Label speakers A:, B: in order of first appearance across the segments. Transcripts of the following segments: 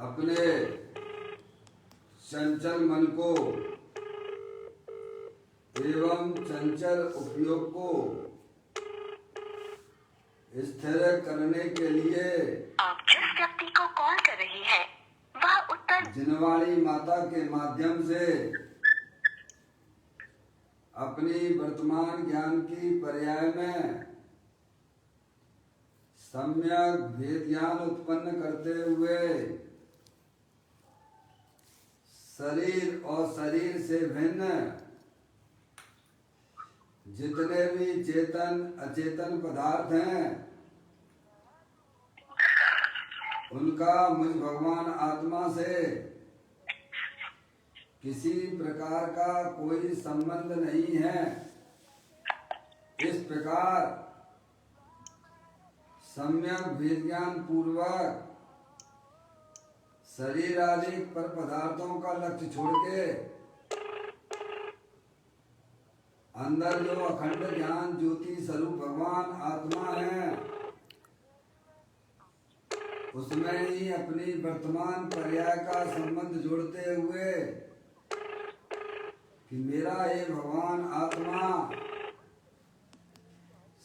A: अपने चंचल मन को एवं चंचल उपयोग को स्थिर करने के लिए
B: आप जिस व्यक्ति को कॉल कर रही हैं वह उत्तर
A: जिनवाणी माता के माध्यम से अपनी वर्तमान ज्ञान की पर्याय में सम्यक भेद ज्ञान उत्पन्न करते हुए शरीर और शरीर से भिन्न जितने भी चेतन अचेतन पदार्थ हैं उनका मुझ भगवान आत्मा से किसी प्रकार का कोई संबंध नहीं है। इस प्रकार सम्यक विज्ञान पूर्वक शरीर आदि पर पदार्थों का लक्ष्य छोड़ के अंदर जो अखंड ज्ञान ज्योति स्वरूप भगवान आत्मा है उसमें ही अपनी वर्तमान पर्याय का संबंध जोड़ते हुए कि मेरा ये भगवान आत्मा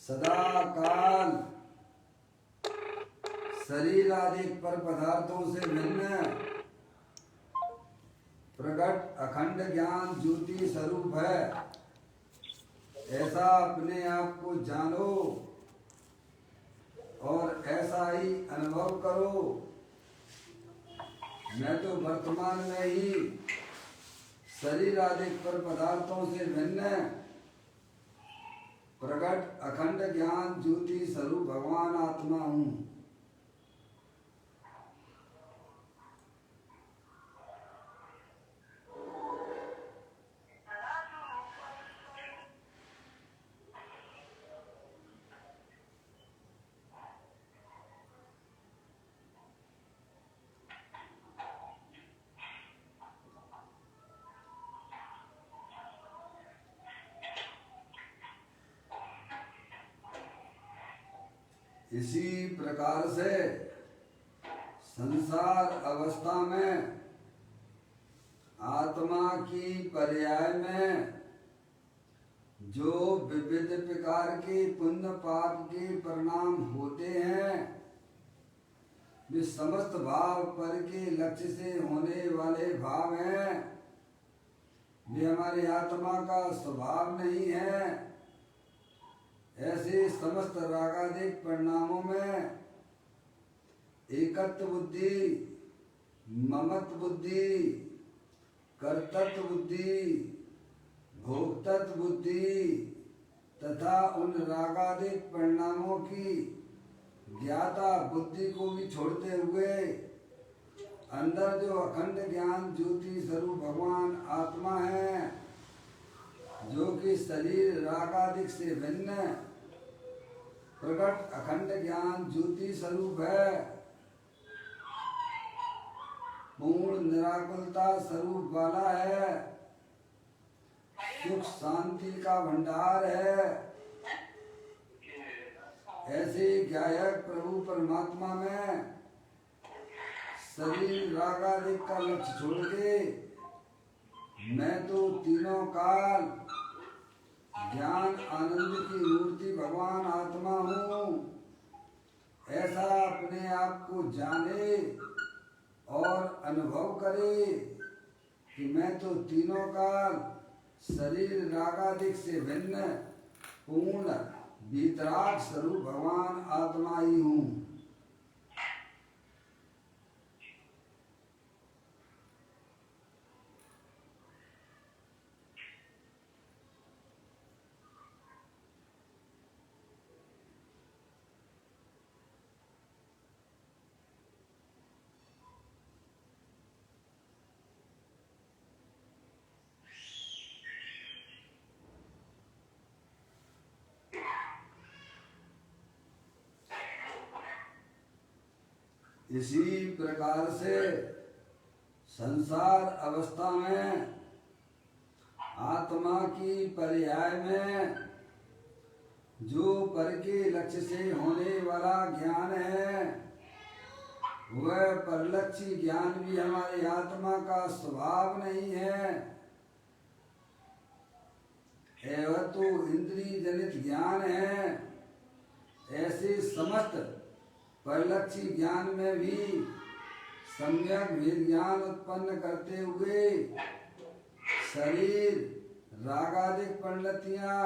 A: सदा काल शरीर आदि पर पदार्थों से भिन्न प्रकट अखंड ज्ञान ज्योति स्वरूप है। ऐसा अपने आप को जानो और ऐसा ही अनुभव करो। मैं तो वर्तमान में ही शरीर आदि पर पदार्थों से भिन्न प्रकट अखंड ज्ञान ज्योति स्वरूप भगवान आत्मा हूँ। इसी प्रकार से संसार अवस्था में आत्मा की पर्याय में जो विविध प्रकार के पुण्य पाप के परिणाम होते हैं वे समस्त भाव पर के लक्ष्य से होने वाले भाव हैं। वे हमारी आत्मा का स्वभाव नहीं है। ऐसे समस्त रागादिक परिणामों में एकत्व बुद्धि, ममत्व बुद्धि, कर्तृत्व बुद्धि, भोक्तृत्व बुद्धि तथा उन रागादिक परिणामों की ज्ञाता बुद्धि को भी छोड़ते हुए अंदर जो अखंड ज्ञान ज्योति स्वरूप भगवान आत्मा है जो कि शरीर रागादिक से भिन्न प्रकट अखंड ज्ञान ज्योति स्वरूप है, पूर्ण निराकुलता स्वरूप वाला है, सुख शांति का भंडार है। ऐसे ज्ञायक प्रभु परमात्मा में शरीर रागादिक का लक्ष्य छोड़ के मैं तो तीनों काल ज्ञान आनंद की मूर्ति भगवान आत्मा हूँ। ऐसा अपने आप को जाने और अनुभव करे कि मैं तो तीनों काल शरीर रागादिक से भिन्न पूर्ण वीतराग स्वरूप भगवान आत्मा ही हूँ। इसी प्रकार से संसार अवस्था में आत्मा की पर्याय में जो पर के लक्ष्य से होने वाला ज्ञान है वह परलक्षी ज्ञान भी हमारी आत्मा का स्वभाव नहीं है। वह तो इंद्रिय जनित ज्ञान है। ऐसे समस्त परलक्षी ज्ञान में भी सम्यक भेद ज्ञान उत्पन्न करते हुए शरीर, रागादिक परिणतियां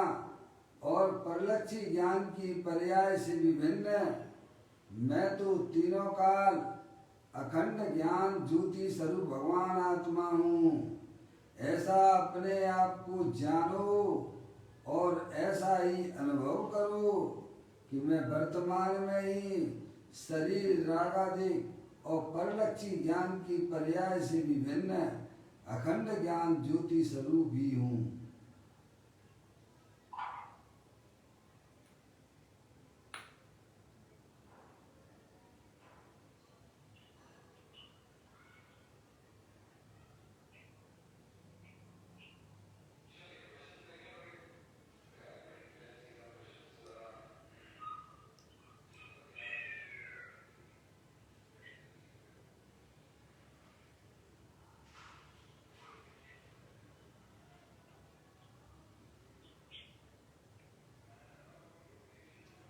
A: और परलक्षी ज्ञान की पर्याय से विभिन्न मैं तो तीनों काल अखंड ज्ञान ज्योति स्वरूप भगवान आत्मा हूँ, ऐसा अपने आप को जानो और ऐसा ही अनुभव करो कि मैं वर्तमान में ही शरीर, रागादिक और परलक्षी ज्ञान की पर्याय से विभिन्न अखंड ज्ञान ज्योति स्वरूप ही हूँ।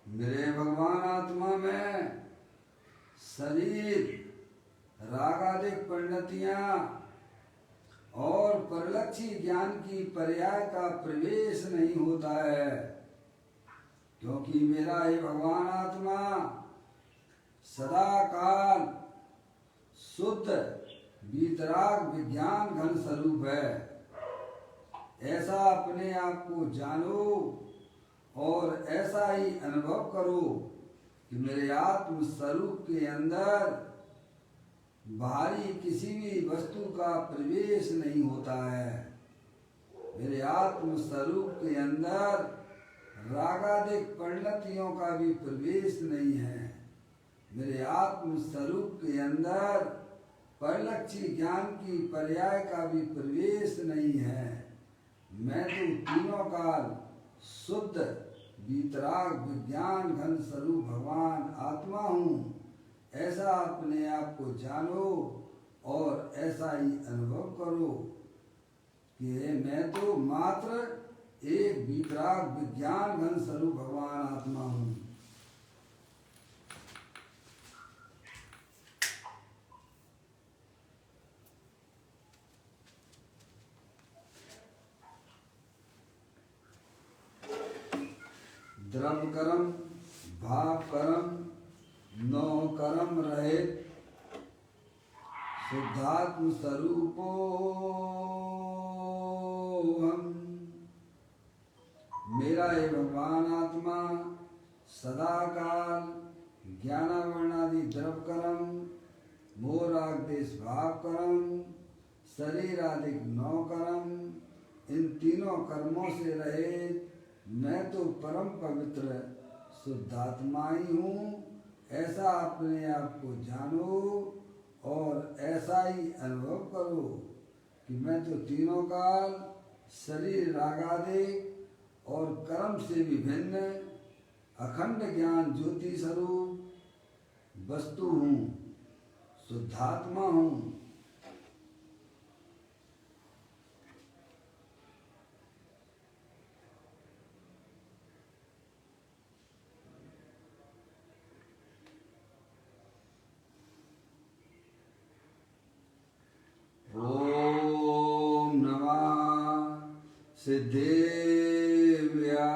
A: मेरे भगवान आत्मा में शरीर, रागादिक परिणतियां और परलक्षी ज्ञान की पर्याय का प्रवेश नहीं होता है, क्योंकि मेरा ये भगवान आत्मा सदा काल शुद्ध वीतराग विज्ञान घन स्वरूप है। ऐसा अपने आप को जानो और ऐसा ही अनुभव करो कि मेरे आत्म स्वरूप के अंदर बाहरी किसी भी वस्तु का प्रवेश नहीं होता है। मेरे आत्म स्वरूप के अंदर रागादिक परिणतियों का भी प्रवेश नहीं है। मेरे आत्म स्वरूप के अंदर परलक्षी ज्ञान की पर्याय का भी प्रवेश नहीं है। मैं तो तीनों काल शुद्ध वीतराग विज्ञान घन स्वरूप भगवान आत्मा हूँ, ऐसा अपने आप को जानो और ऐसा ही अनुभव करो कि मैं तो मात्र एक वीतराग विज्ञान घन स्वरूप भगवान आत्मा हूँ। द्रव कर्म, भाव कर्म, नौ कर्म रहित शुद्धात्म स्वरूपो हम। मेरा ये भगवान आत्मा सदा काल ज्ञानावर्णादि द्रव कर्म, मोह राग देश भाव कर्म, शरीर आदि नौ कर्म, इन तीनों कर्मों से रहित मैं तो परम पवित्र शुद्धात्मा ही हूँ, ऐसा अपने आप को जानो और ऐसा ही अनुभव करो कि मैं तो तीनों काल शरीर, रागादिक और कर्म से विभिन्न अखंड ज्ञान ज्योति स्वरूप वस्तु हूँ, शुद्धात्मा हूँ। ओम नमः सिद्धेव्या।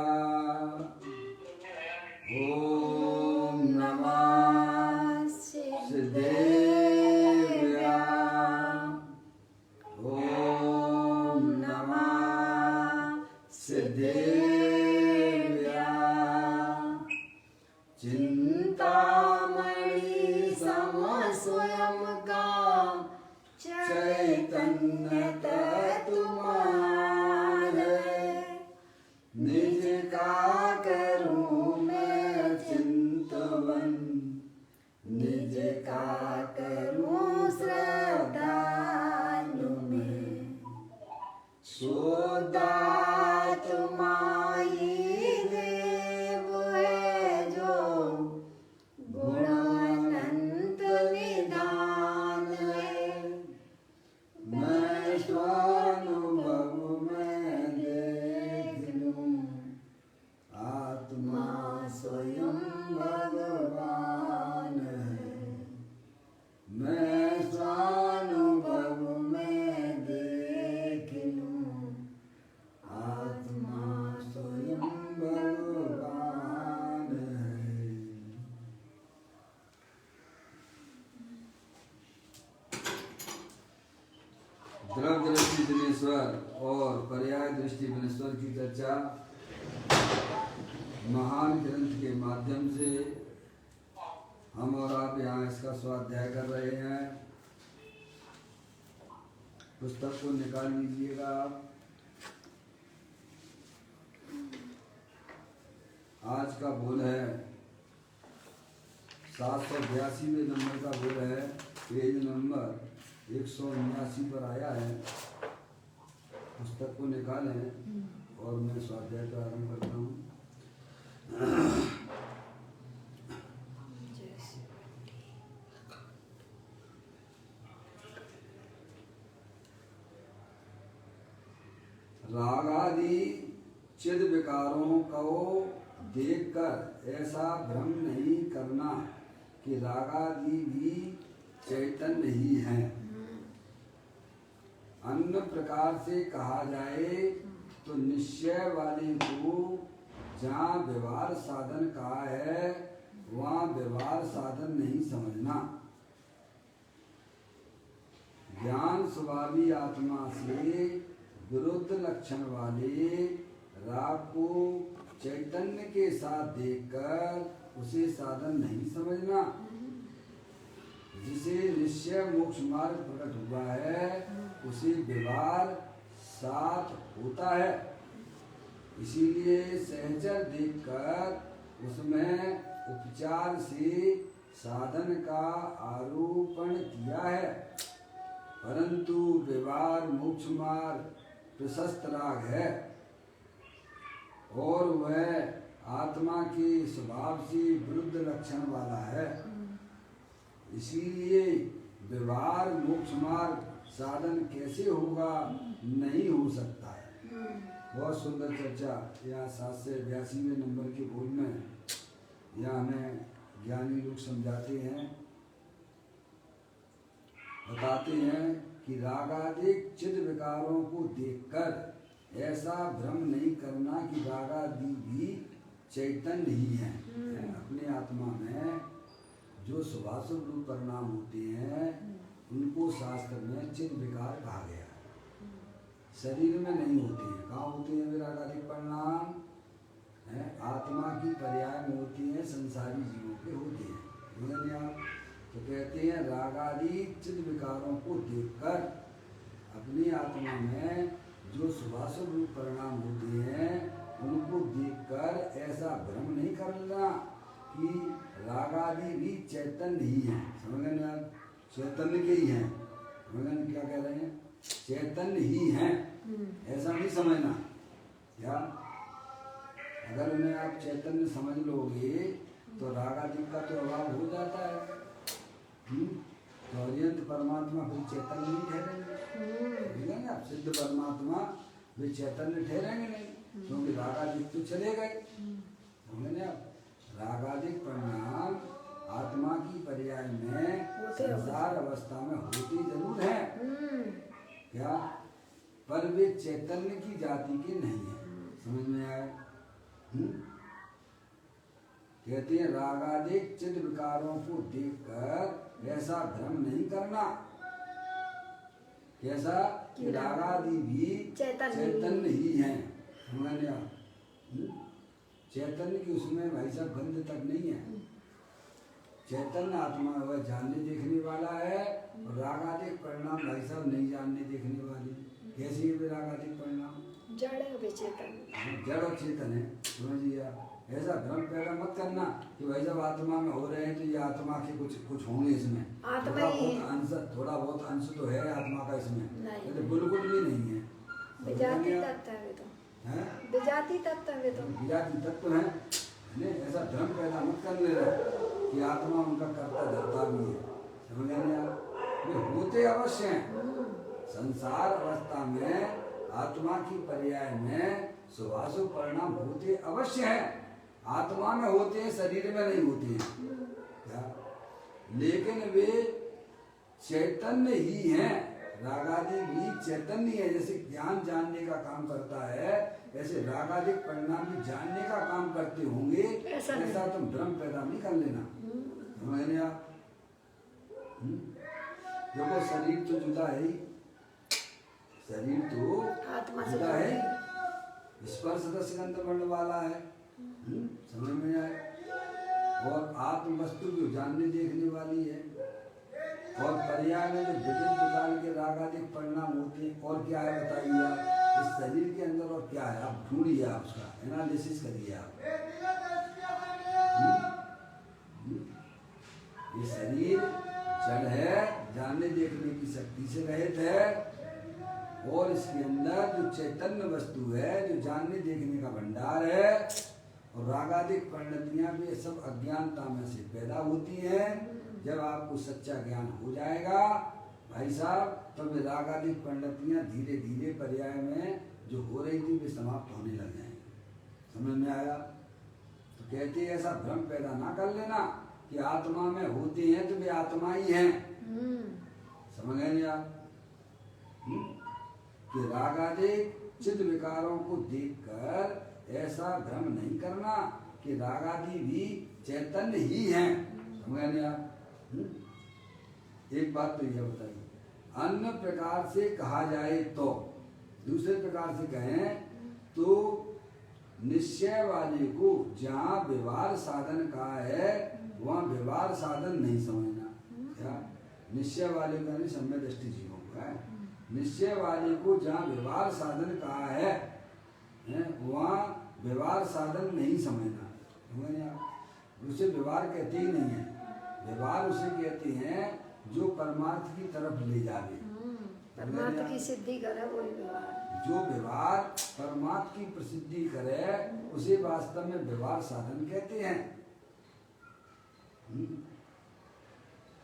A: ओम नमः सिद्धेव्या। ओम नमः सिद्धेव्या। चिंतामणि सम स्वयं का चैतन्य तुम्हारे विनेश्वर और पर्याय दृष्टि विनेश्वर की चर्चा महान ग्रंथ के माध्यम से हम और आप यहाँ इसका स्वाध्याय कर रहे हैं। पुस्तक को निकाल लीजिएगा आप। आज का बोल है 782वें नंबर का बोल है, पेज नंबर 179 पर आया है। पुस्तक को निकालें और मैं स्वाध्याय प्रारंभ करता हूँ। रागादि चिद विकारों को देखकर ऐसा भ्रम नहीं करना कि रागादि भी चैतन्य ही हैं। अन्य प्रकार से कहा जाए तो निश्चय वाले को जहाँ व्यवहार साधन कहा है वहाँ व्यवहार साधन नहीं समझना। ज्ञान स्वभावी आत्मा से विरुद्ध लक्षण वाले राग को चैतन्य के साथ देखकर उसे साधन नहीं समझना। जिसे निश्चय मोक्ष मार्ग प्रकट हुआ है उसे व्यवहार साथ होता है। इसीलिए सहचर देखकर उसमें उपचार से साधन का आरोपण किया है, परंतु व्यवहार मोक्ष मार्ग प्रशस्त राग है और वह आत्मा के स्वभाव से विरुद्ध लक्षण वाला है। इसीलिए व्यवहार मोक्ष मार्ग साधन कैसे होगा, नहीं हो सकता है। बहुत सुंदर चर्चा यहाँ 782वें नंबर के बोल में यहाँ हमें ज्ञानी लोग समझाते हैं, बताते हैं कि रागादिक चिद विकारों को देखकर ऐसा भ्रम नहीं करना कि रागादि भी चैतन्य ही हैं। अपने आत्मा में जो शुभाशुभ रूप परिणाम होते हैं उनको शास्त्र में चिद विकार कहा गया है। शरीर में नहीं होते हैं। कहाँ होते हैं रागादिक परिणाम? आत्मा की पर्याय में होती हैं, संसारी जीवों के होते हैं। समझे आप? तो कहते हैं रागादि चिद विकारों को देखकर अपनी आत्मा में जो शुभाशुभ रूप परिणाम होते हैं उनको देखकर ऐसा भ्रम नहीं करना कि रागादि भी चैतन्य ही हैं। समझ गए आप? चैतन्य के ही हैं। समझ गए क्या कह रहे हैं? चैतन्य ही हैं, ऐसा नहीं समझना। क्या अगर उन्हें आप चैतन्य समझ लोगे तो रागादि का तो अभाव हो जाता है। तो अर्यंत परमात्मा फिर चैतन्य नहीं ठहरेंगे। आप सिद्ध परमात्मा वे चैतन्य ठहरेंगे नहीं, क्योंकि रागादिक तो चले गए। समझे आप? रागादिक परिणाम आत्मा की पर्याय में संसार अवस्था में होती जरूर है, क्या, पर वे चैतन्य की जाति के नहीं है। समझ में आया? कहते हैं रागादिक चिद विकारों को देखकर ऐसा भ्रम नहीं करना। कैसा? कि रागादि भी चैतन्य ही हैं। समझ आप? चैतन्य की उसमें भाई साहब गंध तक नहीं है। चैतन्य आत्मा वह जानने देखने वाला है और रागादिक परिणाम भाई साहब नहीं जानने देखने वाले। कैसे है रागादिक परिणाम?
C: जड़ और चेतन।
A: जड़ और चेतन है। समझिए आप? ऐसा भ्रम पैदा मत करना कि भाई जब आत्मा में हो रहे हैं तो ये आत्मा के कुछ होंगे इसमें। थोड़ा बहुत अंश तो है आत्मा का इसमें, तो बिल्कुल भी नहीं है।
C: विजाती तत्व है तो। विजाती तत्व है तो।
A: विजाती तत्व है। ऐसा भ्रम पैदा मत करने रहे कि आत्मा उनका कर्ता धर्ता भी है। समझ गए आप? वे होते अवश्य हैं। संसार अवस्था में आत्मा की पर्याय में शुभाशुभ परिणाम होते अवश्य हैं। आत्मा में होते हैं, शरीर में नहीं होते हैं। क्या? लेकिन वे चैतन्य ही हैं। रागादि भी चैतन्य है। जैसे ज्ञान जानने का काम करता है, ऐसे रागादिक परिणाम भी जानने का काम करते होंगे। ऐसा तुम भ्रम पैदा नहीं कर लेना। समझ आप? देखो शरीर तो जुदा है ही, शरीर तो
C: आत्मा से
A: जुड़ा है, स्पर्श रस गंध वर्ण वाला है, समझ में आए। और आत्म वस्तु जो जानने देखने वाली है, और पर्याय में जो विभिन्न प्रकार के राग आदि परिणाम होते हैं। और क्या है बताइए आप, इस शरीर के अंदर और क्या है, आप ढूंढिए, आप उसका एनालिसिस करिए आप। ये शरीर जड़ है, जानने देखने की शक्ति से रहित है, और इसके अंदर जो चैतन्य वस्तु है, जो जानने देखने का भंडार है, और रागादिक परिणतियां भी सब अज्ञानता में से पैदा होती हैं। जब आपको सच्चा ज्ञान हो जाएगा भाई साहब, तब तो रागादिक परिणतियां धीरे धीरे पर्याय में जो हो रही थी वे समाप्त होने लग जाएंगी। समझ में आया? तो कहते हैं ऐसा भ्रम पैदा ना कर लेना कि आत्मा में होते हैं तो वे आत्मा ही हैं। समझ गए नहीं आप? कि रागादिक चित्त विकारों को देखकर ऐसा भ्रम नहीं करना कि रागादि भी चैतन्य ही हैं। समझ गए नहीं आप? एक बात तो यह बताइए, अन्य प्रकार से कहा जाए तो, दूसरे प्रकार से कहें तो निश्चय वाले को जहाँ व्यवहार साधन कहा है वहाँ व्यवहार साधन नहीं समझना। क्या निश्चय वाले का नहीं, सम्य दृष्टि जीवों का है। निश्चय वाले को जहाँ व्यवहार साधन कहा है वहाँ व्यवहार साधन नहीं समझना। उसे व्यवहार कहते ही नहीं है। व्यवहार उसे कहते हैं जो परमार्थ की तरफ ले जावे,
C: परमार्थ की सिद्धि करे वही व्यवहार।
A: जो व्यवहार परमार्थ की प्रसिद्धि करे उसे वास्तव में व्यवहार साधन कहते हैं।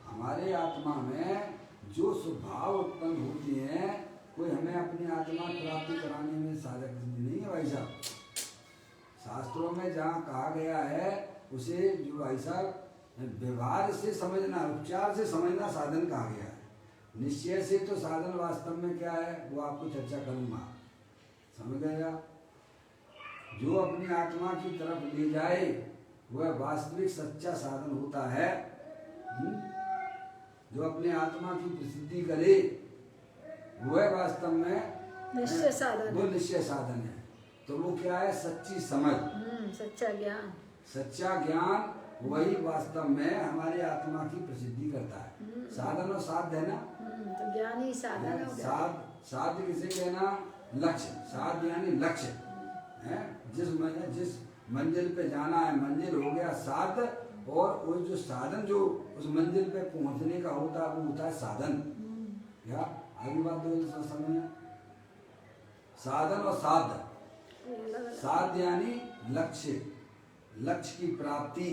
A: हमारे आत्मा में जो स्वभाव उत्पन्न होते हैं, कोई हमें अपनी आत्मा प्राप्ति कराने में साधक नहीं है भाई साहब। शास्त्रों में जहाँ कहा गया है उसे जो भाई साहब व्यवहार से समझना, उपचार से समझना साधन कहा गया है। निश्चय से तो साधन वास्तव में क्या है वो आपको चर्चा करूंगा। समझ गए आप? जो अपनी आत्मा की तरफ ले जाए वह वास्तविक सच्चा साधन होता है। जो अपने आत्मा की प्रसिद्धि करे वह वास्तव में
C: निश्चय साधन,
A: वो निश्चय साधन है। तो वो क्या है? सच्ची समझ,
C: सच्चा ज्ञान।
A: सच्चा ज्ञान वही वास्तव में हमारे आत्मा की प्रसिद्धि करता है। साधन और साध्य है ना,
C: तो ज्ञान ही साधन हो गया।
A: साध्य किसे कहना? लक्ष्य। साध्य यानी लक्ष्य है। जिस मंजिल पे जाना है मंजिल हो गया साध्य, और वो जो साधन जो उस मंजिल पे पहुंचने का होता है वो होता है साधन। क्या आगे बात दो समय? साधन और साध्य। साध्य यानी लक्ष्य, लक्ष्य की प्राप्ति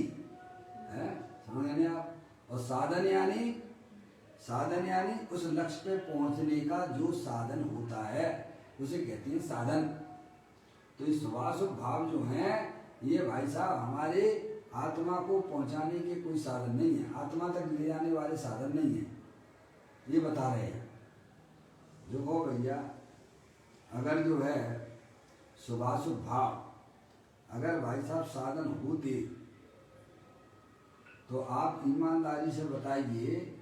A: है, समझ गए आप? और साधन यानी उस लक्ष्य पे पहुंचने का जो साधन होता है उसे कहते हैं साधन। तो इस स्वाभाव भाव जो है ये भाई साहब हमारे आत्मा को पहुंचाने के कोई साधन नहीं है, आत्मा तक ले जाने वाले साधन नहीं है, ये बता रहे हैं। जो हो भैया, अगर जो है शुभाशुभ भाव अगर भाई साहब साधन होते तो आप ईमानदारी से बताइए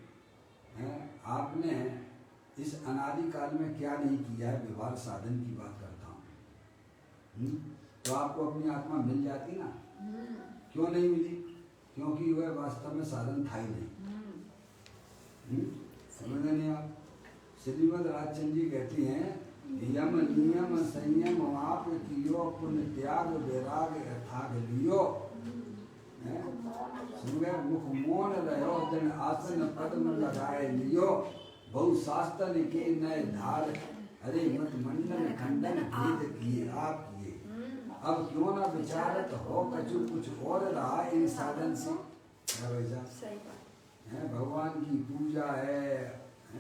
A: आपने इस अनादिकाल में क्या नहीं किया है। व्यवहार साधन की बात करता हूँ। तो आपको अपनी आत्मा मिल जाती ना, क्यों नहीं मिली? क्योंकि वह वास्तव में साधन था ही नहीं। समझ नहीं आप? श्रीमद राजचंद्र जी कहती हैं यम नियम संयम आप कियो पुण्य त्याग वैराग यथाग लियो। मुख मौन रहो दिन आसन पद्म लगाए लियो। बहु शास्त्र के नए धार अरे मत मंडन खंडन भेद किए आप किए। अब क्यों ना विचारत हो कछु कुछ और रहा इन साधन से। भगवान की पूजा है,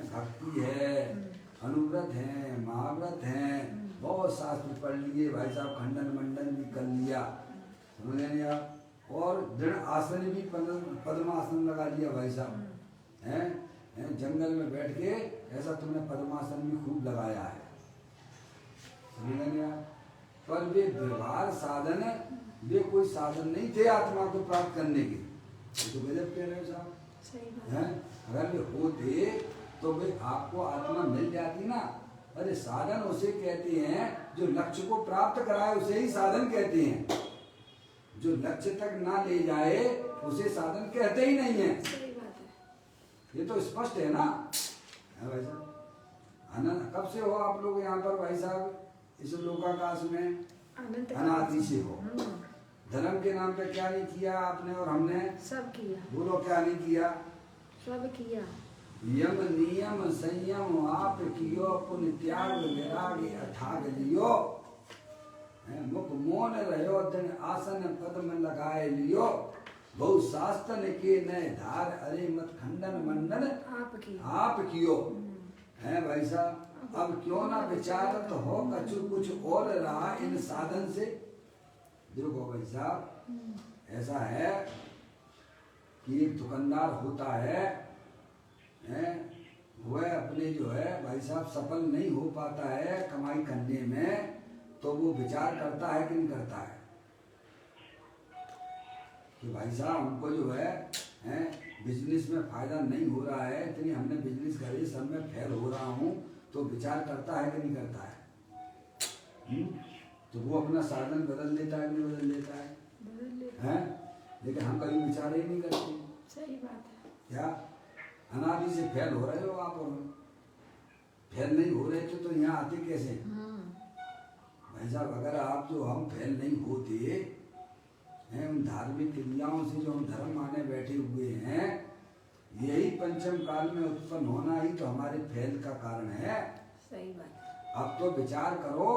A: भक्ति है, अनुव्रत है, महाव्रत है, बहुत शास्त्र पढ़ लिए भाई साहब, खंडन मंडन भी कर लिया, समझ नहीं आप? और दृढ़ आसन भी पद्मासन लगा लिया भाई साहब, हैं जंगल में बैठ के ऐसा तुमने पद्मासन भी खूब लगाया है, समझ नहीं आप? पर वे व्यवहार साधन है, वे कोई साधन नहीं थे आत्मा को प्राप्त करने के। तो गजब कह रहे हो साहब, हैं? अगर वे होते तो वे आपको आत्मा मिल जाती ना, अरे साधन उसे कहते हैं जो लक्ष्य को प्राप्त कराए, उसे ही साधन कहते हैं। जो लक्ष्य तक ना ले जाए उसे साधन कहते ही नहीं है।
C: सही बात है।
A: ये तो स्पष्ट है ना। है भाई साहब, आनंद कब से हो आप लोग यहाँ पर भाई साहब इस लोकाकाश में?
C: अनंत
A: अनादि से हो। धर्म के नाम पे क्या नहीं किया आपने और हमने?
C: सब किया।
A: बोलो क्या नहीं किया?
C: सब किया।
A: यम नियम संयम आप कियो, पुण्य त्याग वैराग्य अठाग लियो। मुख मौन रहो दिन आसन पद्म लगाए लियो। बहु शास्त्र के नए धार अरे मत खंडन मंडन आप कियो। है भाई साहब, अब क्यों ना विचारत हो कछु कुछ और रहा इन साधन से। देखो भाई साहब, ऐसा है कि एक दुकानदार होता है, वह अपने जो है भाई साहब सफल नहीं हो पाता है कमाई करने में, तो वो विचार करता है कि नहीं करता है कि भाई साहब हमको जो है बिजनेस में फायदा नहीं हो रहा है, इतनी हमने बिजनेस करी सब में फेल हो रहा हूँ, तो विचार करता है कि नहीं करता है? तो वो अपना साधन बदल देता है, नहीं बदल देता है?
C: बदल लेता है।
A: लेकिन हम कभी विचार ही नहीं करते।
C: सही बात है।
A: क्या अनादि से फेल हो रहे हो आप, और फेल नहीं हो रहे थे तो यहाँ आते कैसे? भाई साहब अगर आप जो हम फेल नहीं होते हैं उन धार्मिक क्रियाओं से जो हम धर्म माने बैठे हुए हैं, यही पंचम काल में उत्पन्न होना ही तो हमारे फेल का कारण है।
C: सही बात।
A: अब तो विचार करो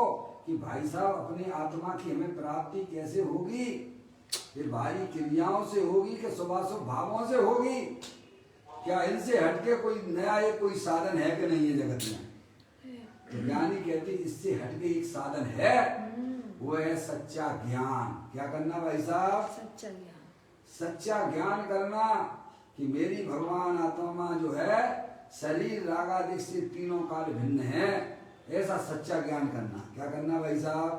A: कि भाई साहब अपनी आत्मा की हमें प्राप्ति कैसे होगी? ये बाहरी क्रियाओं से होगी कि शुभाशुभ भावों से होगी? क्या इनसे हटके कोई नया ये कोई साधन है कि नहीं है जगत में? तो ज्ञानी कहते इससे हटके एक साधन है, वो है सच्चा ज्ञान। क्या करना भाई साहब?
C: सच्चा ज्ञान।
A: सच्चा ज्ञान करना कि मेरी भगवान आत्मा जो है शरीर रागादि से तीनों काल भिन्न है, ऐसा सच्चा ज्ञान करना। क्या करना भाई साहब?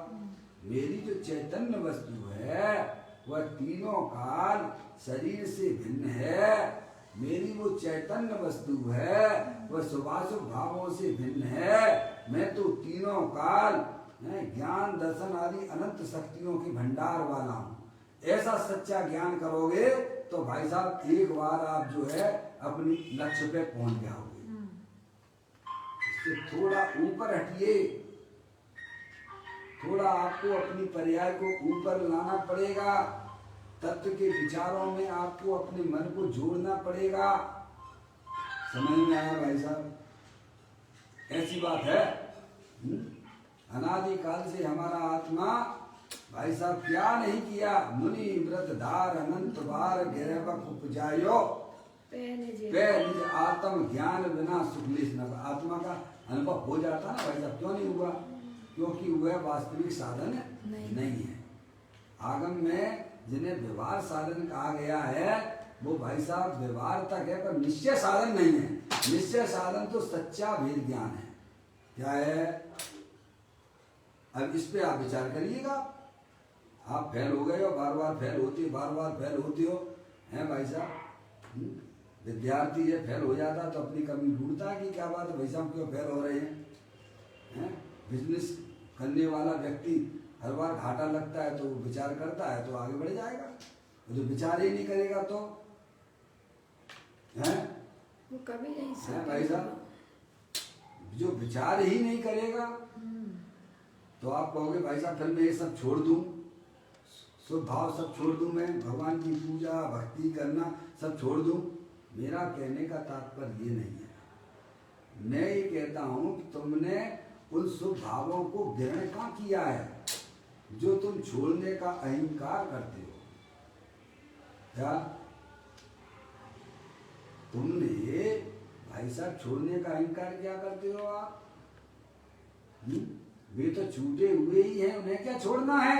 A: मेरी जो चैतन्य वस्तु है वह तीनों काल शरीर से भिन्न है। मेरी वो चैतन्य वस्तु है वह शुभाशुभ भावों से भिन्न है। मैं तो तीनों काल ज्ञान दर्शन आदि अनंत शक्तियों के भंडार वाला हूँ। ऐसा सच्चा ज्ञान करोगे तो भाई साहब एक बार आप जो है अपनी लक्ष्य पे पहुंच जाओगे। इससे थोड़ा ऊपर हटिए, थोड़ा आपको अपनी पर्याय को ऊपर लाना पड़ेगा। तत्व के विचारों में आपको अपने मन को जोड़ना पड़ेगा। समझ में आया भाई साहब? ऐसी बात है। अनादि काल से हमारा आत्मा भाई साहब क्या नहीं किया? मुनि व्रत धार अनंत बार गिरवक उपजायो, पे निज आत्म ज्ञान बिना सुखलेश न। आत्मा का अनुभव हो जाता ना भाई साहब, क्यों नहीं हुआ? क्योंकि वह वास्तविक साधन नहीं है। आगम में जिन्हें व्यवहार साधन कहा गया है वो भाई साहब व्यवहार तक है, पर निश्चय साधन नहीं है। निश्चय साधन तो सच्चा भेद ज्ञान है। क्या है? अब इस पे आप विचार करिएगा। आप फेल हो गए हो, बार बार फेल होते हो, हैं भाई साहब? विद्यार्थी है फेल हो जाता तो अपनी कमी ढूंढता कि क्या बात है भाई साहब क्यों फेल हो रहे हैं? बिजनेस करने वाला व्यक्ति हर बार घाटा लगता है तो वो विचार करता है तो आगे बढ़ जाएगा। जो विचार ही नहीं करेगा तो
C: वो कभी नहीं
A: है भाई साहब? जो विचार ही नहीं करेगा तो आप कहोगे भाई साहब फिर मैं ये सब छोड़ दूं, शुभ भाव सब छोड़ दूं, मैं भगवान की पूजा भक्ति करना सब छोड़ दूं। मेरा कहने का तात्पर्य ये नहीं है। मैं ये कहता हूं कि तुमने उन शुभ भावों को ग्रहण कहाँ किया है जो तुम छोड़ने का अहंकार करते हो? क्या तुमने भाई साहब छोड़ने का अहंकार क्या करते हो आप? वे तो छूटे हुए ही हैं, उन्हें क्या छोड़ना है?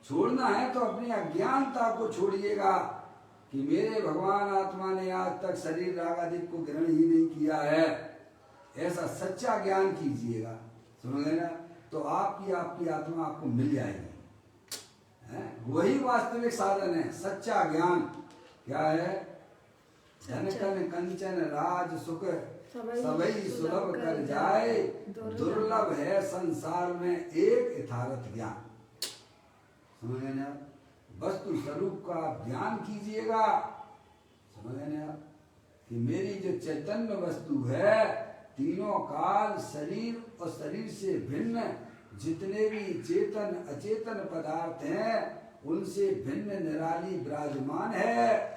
A: छोड़ना है तो अपनी अज्ञानता को छोड़िएगा कि मेरे भगवान आत्मा ने आज तक शरीर राग आदि को ग्रहण ही नहीं किया है। ऐसा सच्चा ज्ञान कीजिएगा, समझ गए ना? तो आपकी आत्मा आपको मिल जाएगी। वही वास्तविक साधन है, सच्चा ज्ञान। क्या है? धन कन कंचन राज सुख सबई सुलभ कर जाए, दुर्लभ है संसार में एक यथार्थ ज्ञान। समझ गए ना? वस्तु स्वरूप का ज्ञान कीजिएगा। समझ गए ना कि मेरी जो चैतन्य वस्तु है, तीनों काल शरीर और शरीर से भिन्न जितने भी चेतन अचेतन पदार्थ हैं, उनसे भिन्न निराली विराजमान है।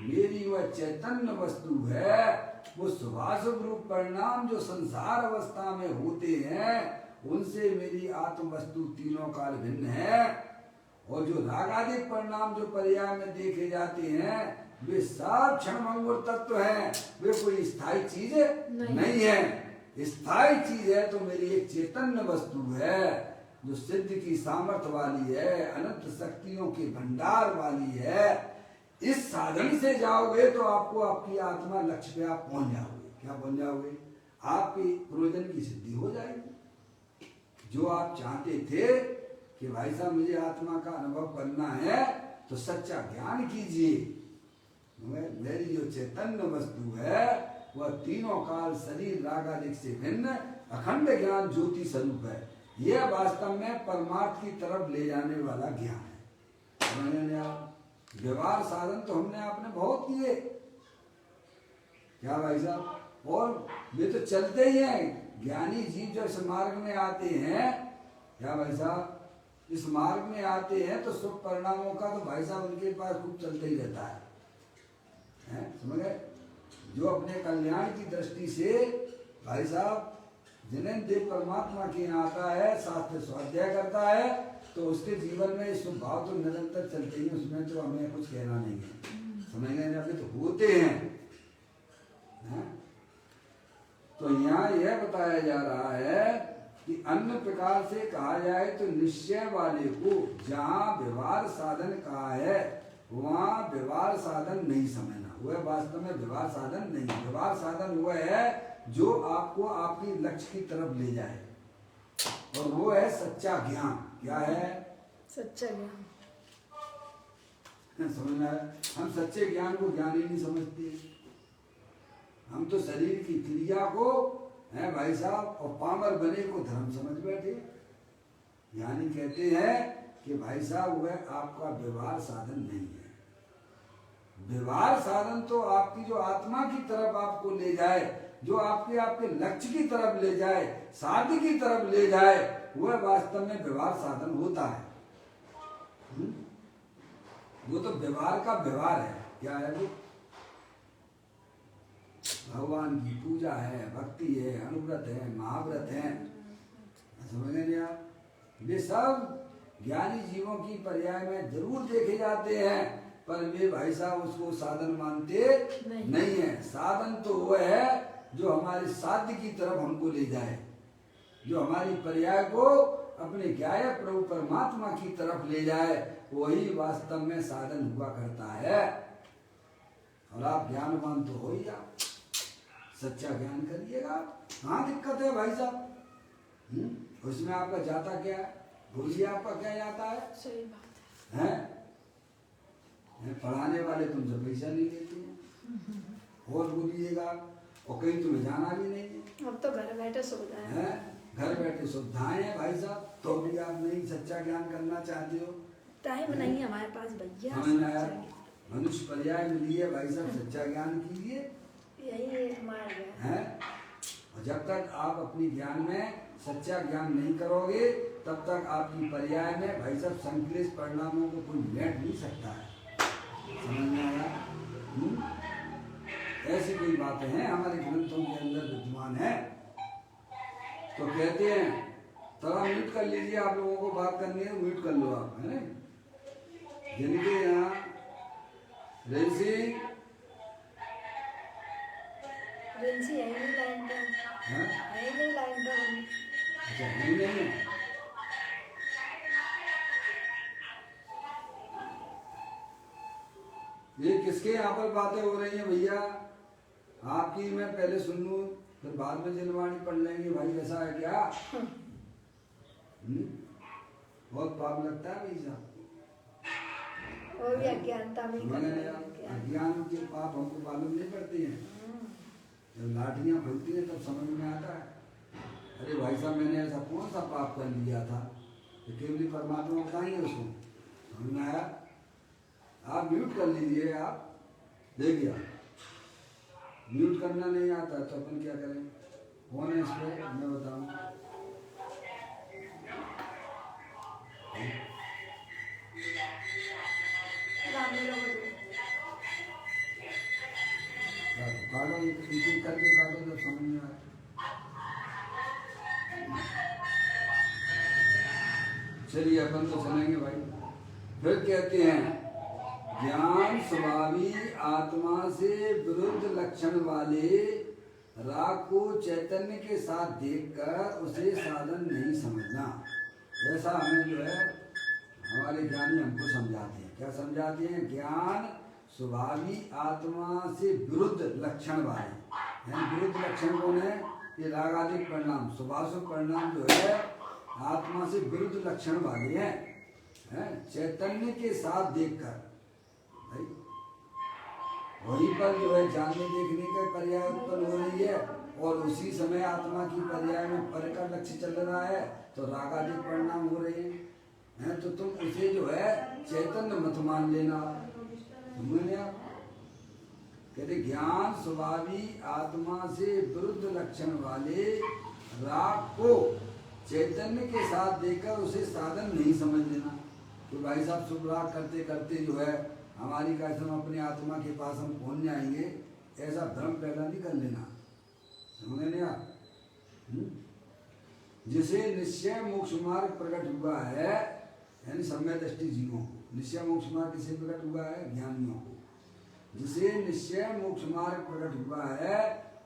A: मेरी वह चैतन्य वस्तु है, वो शुभाशुभ रूप परिणाम जो संसार अवस्था में होते हैं, उनसे मेरी आत्म वस्तु तीनों काल भिन्न है। और जो रागादिक परिणाम जो पर्याय में देखे जाते हैं, वे सब क्षणभंगुर तत्व हैं, वे कोई स्थायी चीज नहीं है। स्थायी चीज है तो मेरी एक चैतन्य वस्तु है, जो सिद्ध की सामर्थ्य वाली है, अनंत शक्तियों के भंडार वाली है। इस साधन से जाओगे तो आपको आपकी आत्मा लक्ष्य पे आप पहुंच जाओगे। क्या पहुंच जाओगे? आपकी प्रयोजन की सिद्धि हो जाएगी। जो आप चाहते थे कि भाई साहब मुझे आत्मा का अनुभव करना है, तो सच्चा ज्ञान कीजिए। मेरी जो चैतन्य वस्तु है, वह तीनों काल शरीर रागादिक से भिन्न अखंड ज्ञान ज्योति स्वरूप है। यह वास्तव में परमार्थ की तरफ ले जाने वाला ज्ञान है। व्यवहार साधन तो हमने आपने बहुत किए, क्या भाई साहब? और वे तो चलते ही हैं। ज्ञानी जीव जो इस मार्ग में आते हैं, क्या भाई साहब, इस मार्ग में आते हैं तो शुभ परिणामों का तो भाई साहब उनके पास खूब चलता ही रहता है। समझ गए? जो अपने कल्याण की दृष्टि से भाई साहब जिन्हें देव परमात्मा के यहाँ आता है, शास्त्र स्वाध्याय करता है, तो उसके जीवन में शुभ भाव तो निरंतर चलते ही, उसमें तो हमें कुछ कहना नहीं है। समझ गए? अभी तो होते हैं। तो यहाँ यह बताया जा रहा है कि अन्य प्रकार से कहा जाए तो निश्चय वाले को जहाँ व्यवहार साधन कहा है, वहाँ व्यवहार साधन नहीं समझना। वह वास्तव में व्यवहार साधन नहीं है। व्यवहार साधन वह है जो आपको आपकी लक्ष्य की तरफ ले जाए, और वो है सच्चा ज्ञान। क्या है? सच्चा ज्ञान। समझना है? हम सच्चे ज्ञान को ज्ञान ही नहीं समझते। हम तो शरीर की क्रिया को है भाई साहब, और पामर बने को धर्म समझ बैठे। यानी कहते हैं कि भाई साहब वह आपका व्यवहार साधन नहीं है। व्यवहार साधन तो आपकी जो आत्मा की तरफ आपको ले जाए, जो आपके लक्ष्य की तरफ ले जाए, साध्य की तरफ ले जाए, वह वास्तव में व्यवहार साधन होता है। वो तो व्यवहार का व्यवहार है। क्या है वो? भगवान की पूजा है, भक्ति है, अनुव्रत है, महाव्रत है। समझ गए आप? वे सब ज्ञानी जीवों की पर्याय में जरूर देखे जाते हैं, पर वे भाई साहब उसको साधन मानते नहीं है। साधन तो वह है जो हमारे साध्य की तरफ हमको ले जाए, जो हमारी पर्याय को अपने ज्ञाय प्रभु परमात्मा की तरफ ले जाए, वही वास्तव में साधन हुआ करता है। और आप ज्ञानवान तो हो ही, आप सच्चा ज्ञान करिएगा। कहाँ दिक्कत है भाई साहब? उसमें आपका जाता क्या है? बोलिए आपका क्या जाता है?
C: सही बात है।
A: पढ़ाने वाले तुमसे पैसा नहीं लेते हैं, और बोलिएगा, और कहीं तुम्हें जाना भी नहीं है।
C: अब तो घर बैठे सुविधाएं हैं।
A: घर बैठे सुविधाएं हैं भाई साहब, तो भी आप नहीं सच्चा ज्ञान करना चाहते हो।
C: टाइम नहीं है हमारे पास भैया।
A: मनुष्य पर्याय मिली है भाई साहब, सच्चा ज्ञान कीजिए।
C: यही हमारा
A: है। और जब तक आप अपनी ज्ञान में सच्चा ज्ञान नहीं करोगे, तब तक आपकी पर्याय में भाई साहब संक्लेश परिणामों को कोई बैठ नहीं सकता है। समझ में आया? ऐसी कोई बातें हैं हमारे ग्रंथों के अंदर विद्यमान है। तो कहते हैं थोड़ा म्यूट कर लीजिए, आप लोगों को बात करनी है, म्यूट कर लो आप, है ना? जिनके यहाँ रेंसी
C: यही नहीं लाइन पे, यही नहीं लाइन पे।
A: अच्छा, नहीं है। ये किसके यहाँ पर बातें हो रही हैं भैया? आपकी मैं पहले सुन लूं, फिर बाद में जिनवाणी पढ़ लेंगे। भाई ऐसा है क्या? बहुत पाप लगता है भाई साहब।
C: और अज्ञानता में
A: अज्ञान के पाप हमको मालूम नहीं पड़ते हैं। जब लाठियाँ खुलती हैं तब समझ में आता है। अरे भाई साहब मैंने ऐसा कौन सा पाप कर लिया था, तो केवल परमात्मा बताएंगे उसको। समझ में आया? आप म्यूट कर लीजिए, आप देखिए म्यूट करना नहीं आता तो अपन क्या करें? कौन है इस पर मैं बताऊँ? काटो एक करके काटो जब समझ में आए। चलिए अपन तो चलेंगे भाई। फिर कहते हैं ज्ञान स्वभावी आत्मा से विरुद्ध लक्षण वाले राग को चैतन्य के साथ देखकर उसे साधन नहीं समझना। ऐसा हमें जो है हमारे ज्ञानी हमको समझाते हैं। क्या समझाते हैं? ज्ञान स्वभावी आत्मा से विरुद्ध लक्षण वाले। यानी विरुद्ध लक्षण कौन है? ये रागादिक परिणाम, शुभाशुभ परिणाम जो है आत्मा से विरुद्ध लक्षण वाले हैं, चैतन्य के साथ देखकर। भाई वहीं पर जो है जानने देखने का पर्याय उत्पन्न हो रही है और उसी समय आत्मा की पर्याय में पर का लक्ष्य चल रहा है तो रागादिक परिणाम हो रहे हैं। तो तुम उसे जो है चैतन्य मत मान लेना। समझे आप? कहते ज्ञान स्वभावी आत्मा से विरुद्ध लक्षण वाले राग को चैतन्य के साथ देखकर उसे साधन नहीं समझ लेना। तो भाई साहब शुभ राग करते करते जो है हमारी कैसे हम अपनी आत्मा के पास हम पहुंच जाएंगे, ऐसा भ्रम पैदा नहीं कर लेना। समझे नहीं आप? जिसे निश्चय मोक्ष मार्ग प्रकट हुआ है, यानी सम्यक दृष्टि जीवों को निश्चय मोक्ष मार्ग किसे प्रकट हुआ है? ज्ञानियों को। जिसे निश्चय मोक्ष मार्ग प्रकट हुआ है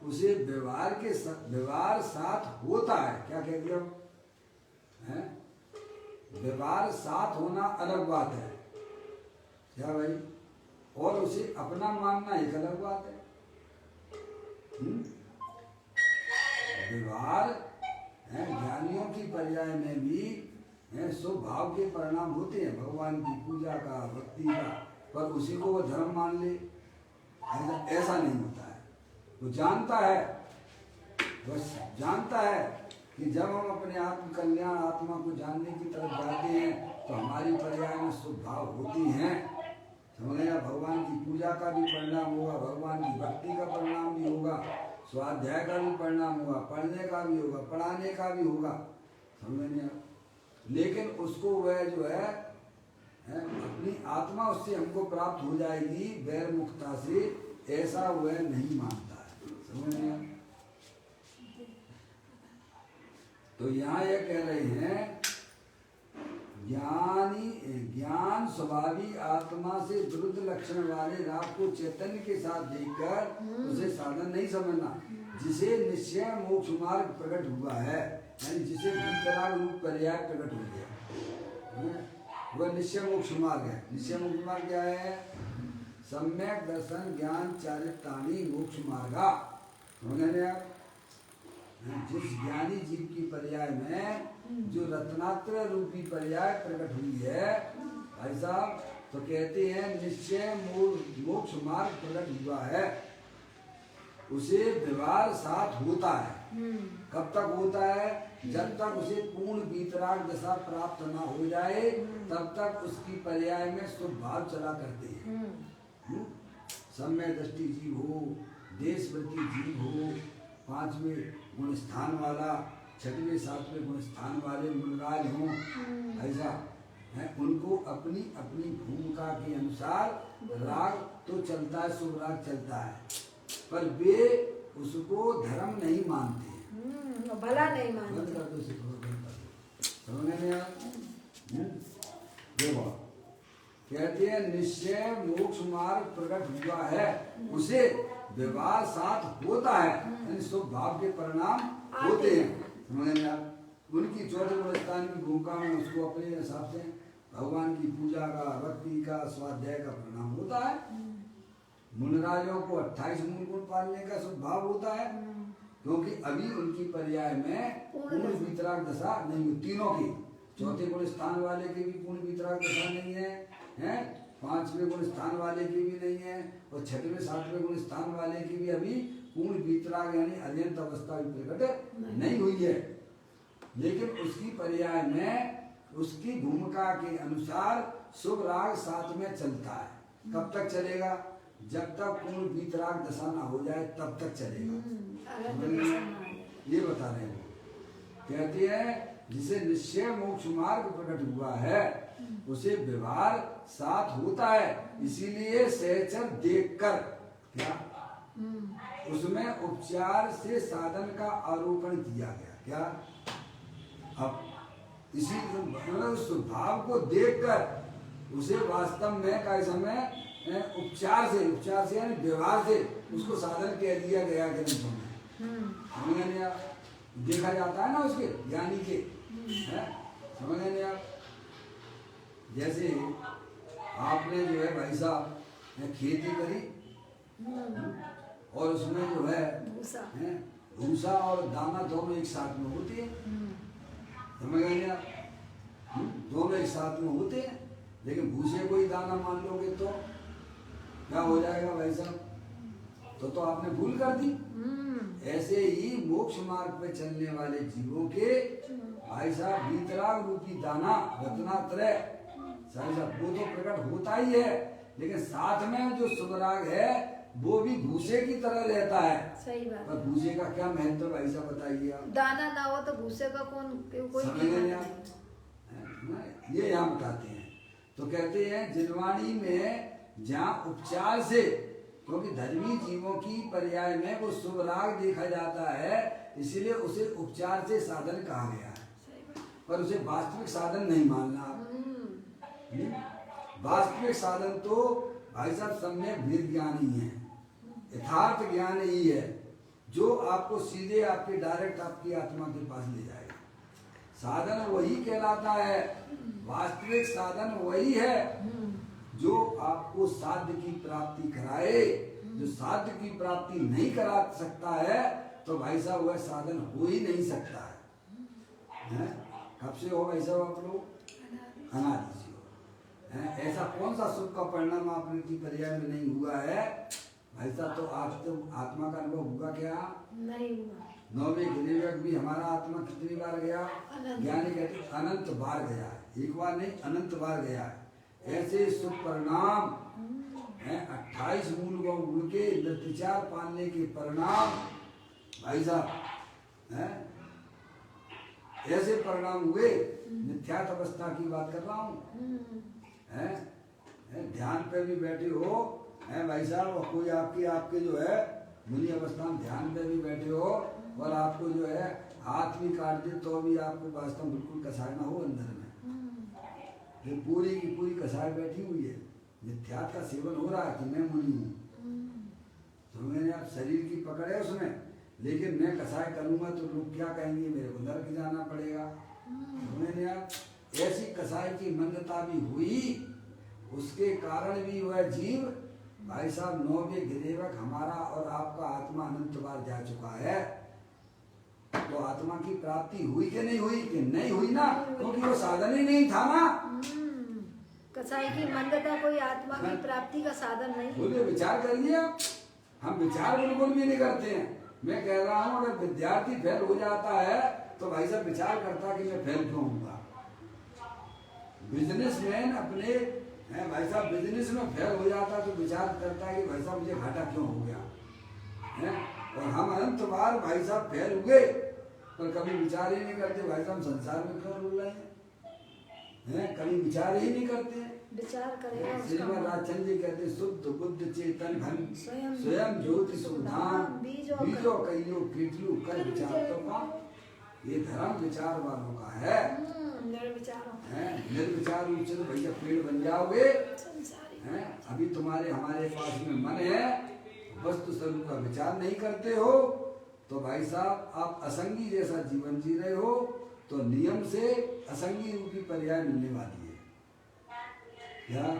A: उसे व्यवहार साथ होता है। क्या कह दिया? व्यवहार साथ होना अलग बात है क्या भाई? और उसे अपना मानना एक अलग बात है। व्यवहार ज्ञानियों की पर्याय में भी शुभ भाव के परिणाम होते हैं, भगवान की पूजा का, भक्ति का, पर उसी को वो धर्म मान ले, ऐसा नहीं होता है। वो जानता है, बस जानता है कि जब हम अपने आत्म कल्याण आत्मा को जानने की तरफ जाते हैं तो हमारी पर्याय में शुभ भाव होती हैं। समझ गया? भगवान की पूजा का भी परिणाम होगा, भगवान की भक्ति का परिणाम भी होगा, स्वाध्याय का भी परिणाम होगा, पढ़ने का भी होगा, पढ़ाने का भी होगा। समझ गया? लेकिन उसको वह जो है अपनी आत्मा उससे हमको प्राप्त हो जाएगी वैर मुक्ता से, ऐसा वह नहीं मानता है। समझ गया? तो यहाँ यह कह रहे हैं ज्ञान स्वभावी आत्मा से विरुद्ध लक्षण वाले राग को चैतन्य के साथ देखकर उसे साधन नहीं समझना। जिसे निश्चय मोक्ष मार्ग प्रकट हुआ है, यानी जिसे वितराग रूप पर्याय प्रकट हो गया, वह निश्चय मोक्ष मार्ग है। निश्चय मोक्ष मार्ग क्या है? सम्यक दर्शन ज्ञान चारितानी मोक्ष मार्गा। समझे आप? जिस ज्ञानी जीव की पर्याय में जो रत्नात्र रूपी पर्याय प्रकट हुई है भाई साहब, तो कहते हैं निश्चय मोक्ष मार्ग प्रकट हुआ है, उसे व्यवहार साथ होता है। कब तक होता है? जब तक उसे पूर्ण वीतराग दशा प्राप्त न हो जाए तब तक उसकी पर्याय में शुभ भाव चला करते हैं। सम्यक दृष्टि जीव हो, देशव्रती जीव हो, पांचवें गुण स्थान वाला, छठवें सातवें गुण स्थान वाले मुनराज हों, ऐसा है। उनको अपनी अपनी भूमिका के अनुसार राग तो चलता है, शुभ राग चलता है, पर वे उसको धर्म नहीं मानते,
C: भला नहीं मानते।
A: बंद कर दो, समझ में आया? देखो कहते हैं निश्चय मोक्ष मार्ग प्रकट हुआ है, उसे व्यवहार साथ होता है, यानी शुभ भाव के परिणाम होते हैं। समझ में आया? उनकी चौथे गुणस्थान की भूमिका में उसको अपने हिसाब से भगवान की पूजा का, भक्ति का, स्वाध्याय का परिणाम होता है। मुनराजों को 28 मूल गुण पालने का शुभ भाव होता है, क्योंकि अभी उनकी पर्याय में पूर्ण वीतराग दशा नहीं हुई। तीनों की, चौथे गुण स्थान वाले के भी पूर्ण वीतराग दशा नहीं है, 5वें गुण स्थान वाले की भी नहीं है और 6वें 7वें गुण स्थान वाले की भी अभी पूर्ण वीतराग यानी अत्यंत अवस्था भी प्रकट नहीं हुई है। लेकिन उसकी पर्याय में उसकी भूमिका के अनुसार शुभ राग 7 में चलता है। कब तक चलेगा? जब तक पूर्ण वीतराग दशा ना हो जाए तब तक चलेगा। ये बता रहे हैं। कहते हैं जिसे निश्चय मोक्ष मार्ग प्रकट हुआ है उसे व्यवहार साथ होता है, इसीलिए सहचर देखकर क्या उसमें उपचार से साधन का आरोपण किया गया। क्या? अब इसी उस भाव को देखकर उसे वास्तव में का समय उपचार से यानी व्यवहार से उसको साधन कह दिया गया ग्रंथों में। देखा जाता है ना उसके ज्ञानी के, समझ नहीं आप? जैसे आपने जो है भाई साहब खेती करी और उसमें जो है भूसा और दाना दोनों एक साथ में होते हैं, समझ गए आप? दोनों एक साथ में होते हैं, लेकिन भूसे को ही दाना मान लोगे तो क्या हो जाएगा भाई साहब? तो आपने भूल कर दी। ऐसे ही मोक्ष मार्ग पे चलने वाले जीवों के भाई साहब वीतराग रूपी दाना रत्नात्रय साहब वो तो प्रकट होता ही है, लेकिन साथ में जो शुभराग है वो भी भूसे की तरह रहता है।
C: सही बात।
A: पर भूसे का क्या महत्व भाई साहब बताइए आप?
C: दाना ना हो तो भूसे का कोई
A: ये यहाँ बताते हैं। तो कहते हैं जिनवाणी में जहाँ उपचार से, क्योंकि धर्मी जीवों की पर्याय में वो शुभ राग देखा जाता है इसीलिए उसे उपचार से साधन कहा गया है, पर उसे वास्तविक साधन नहीं मानना आप। वास्तविक साधन तो भाई साहब सम्यक वेद ज्ञान ही है, यथार्थ ज्ञान ही है जो आपको सीधे आपके डायरेक्ट आपकी आत्मा के पास ले जाएगा। साधन वही कहलाता है, वास्तविक साधन वही है जो आपको साध्य की प्राप्ति कराए। जो साध्य की प्राप्ति नहीं करा सकता है तो भाई साहब वह साधन हो ही नहीं सकता है। कब से हो भाई साहब आप लोग? अनादि से हो। ऐसा कौन सा सुख का परिणाम आपने की पर्याय में नहीं हुआ है भाई साहब? तो आज तो आत्मा का अनुभव हुआ क्या?
C: नहीं हुआ।
A: 9वें गिरिवक भी हमारा आत्मा कितनी बार गया? ज्ञानी कहते अनंत बार गया है, एक बार नहीं अनंत बार गया है। ऐसे शुभ परिणाम है 28 मूल गुण के निर्विचार पालने के परिणाम भाई साहब है, ऐसे परिणाम हुए। मिथ्यात्व अवस्था की बात कर रहा हूँ, ध्यान पे भी बैठे हो है भाई साहब, और कोई आपके जो है मुनि अवस्था में ध्यान पे भी बैठे हो और आपको जो है हाथ भी काट दे तो भी आपको वास्तव में बिल्कुल कसाय ना हो अंदर में, ये पूरी की पूरी कसाय बैठी हुई है। मिथ्यात्व का सेवन हो रहा है कि मैं मुनि हूँ, तो मैंने आप शरीर की पकड़ है उसमें, लेकिन मैं कसाय करूँगा तो लोग क्या कहेंगे, मेरे को नरक जाना पड़ेगा। तो मैंने आप ऐसी कसाई की मंदता भी हुई, उसके कारण भी वह जीव भाई साहब 9वें गिरेवक हमारा और आपका आत्मा अनंत बार जा चुका है। तो आत्मा की प्राप्ति हुई कि नहीं हुई? कि नहीं हुई ना, क्योंकि वो साधन ही नहीं था ना।
C: कसाई की मंदता कोई आत्मा की प्राप्ति का साधन नहीं।
A: बोलिए, विचार करिए आप। हम विचार बिल्कुल भी नहीं करते हैं। मैं कह रहा हूँ अगर विद्यार्थी फेल हो जाता है तो भाई साहब विचार करता कि मैं फेल क्यों होऊंगा। बिजनेसमैन अपने भाई साहब बिजनेस में फेल हो जाता तो विचार करता है कि भाई साहब मुझे घाटा क्यों हो गया है। और हम अनंत बार भाई साहब फेल हुए पर कभी विचार ही नहीं करते भाई साहब संसार में क्यों रुल रहे हैं, कभी विचार ही नहीं करते।
C: विचार करेगा
A: श्रीमद राजचंद्र जी कहते शुद्ध बुद्ध चेतन घन स्वयं ज्योति सुधाम बीजो कईयो कीटलू कर विचार तो का। ये धर्म विचार वालों का है। निर्विचार रूप से तो भैया पेड़ बन जाओगे। अभी तुम्हारे हमारे पास में मन है, वस्तु स्वरूप का विचार नहीं करते हो तो भाई साहब आप असंगी जैसा जीवन जी रहे हो। तो नियम से असंगी रूपी पर्याय मिलने वाली है क्या?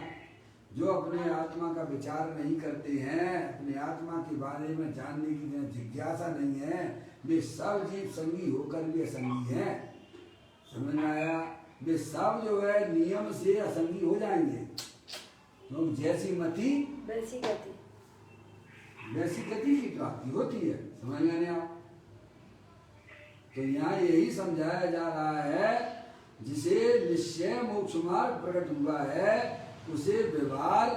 A: जो अपने आत्मा का विचार नहीं करते हैं, अपने आत्मा के बारे में जानने की जिज्ञासा नहीं है, वे सब जीव संगी होकर भी असंगी हैं। समझ में आया? वे सब जो है नियम से असंगी हो जाएंगे। क्योंकि जैसी मति
C: वैसी गति।
A: वैसी गति की प्राप्ति होती है। समझ में नहीं आप? तो यहाँ यही समझाया जा रहा है, जिसे निश्चय मोक्ष मार्ग प्रकट हुआ है उसे व्यवहार